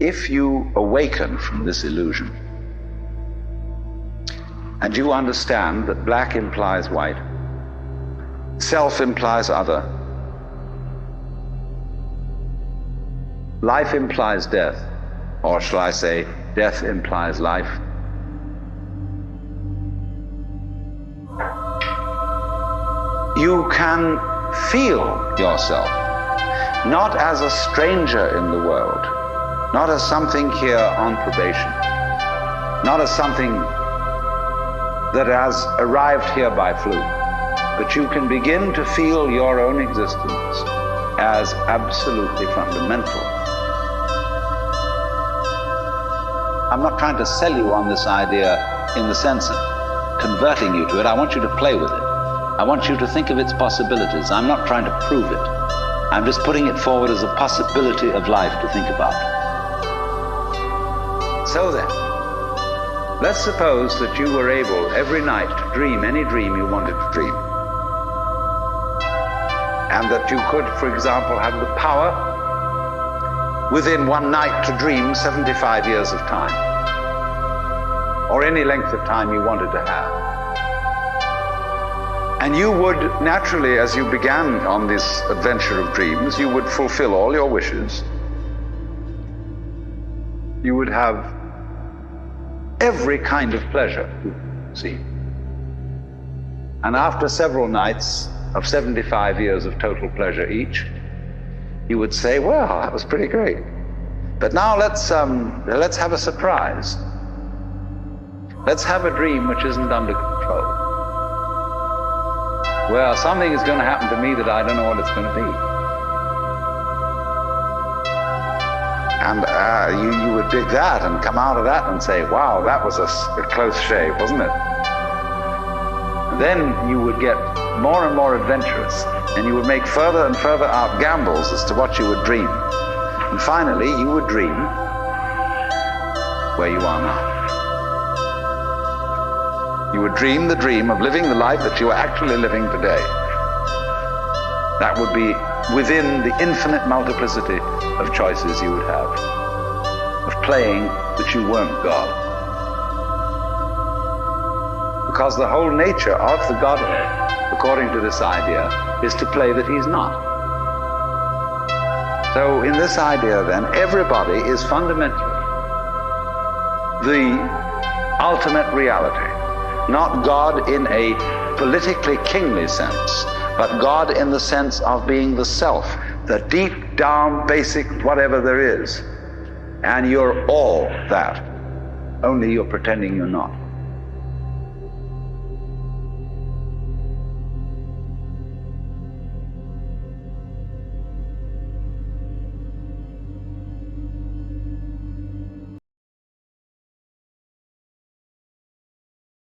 if you awaken from this illusion and you understand that black implies white, self implies other, life implies death, or shall I say, death implies life, you can feel yourself not as a stranger in the world, not as something here on probation, not as something that has arrived here by fluke, but you can begin to feel your own existence as absolutely fundamental. I'm not trying to sell you on this idea in the sense of converting you to it. I want you to play with it. I want you to think of its possibilities. I'm not trying to prove it. I'm just putting it forward as a possibility of life to think about. So then, let's suppose that you were able every night to dream any dream you wanted to dream. And that you could, for example, have the power within one night to dream 75 years of time, or any length of time you wanted to have. And you would naturally, as you began on this adventure of dreams, you would fulfill all your wishes. You would have every kind of pleasure, see. And after several nights of 75 years of total pleasure each, you would say, well, that was pretty great. But now let's have a surprise. Let's have a dream which isn't under control. Well, something is going to happen to me that I don't know what it's going to be. And you would dig that and come out of that and say, wow, that was a close shave, wasn't it? Then you would get more and more adventurous, and you would make further and further out gambles as to what you would dream. And finally, you would dream where you are now. You would dream the dream of living the life that you are actually living today. That would be within the infinite multiplicity of choices you would have, of playing that you weren't God. Because the whole nature of the Godhead, according to this idea, is to play that he's not. So in this idea then, everybody is fundamentally the ultimate reality. Not God in a politically kingly sense, but God in the sense of being the self, the deep down basic whatever there is. And you're all that, only you're pretending you're not.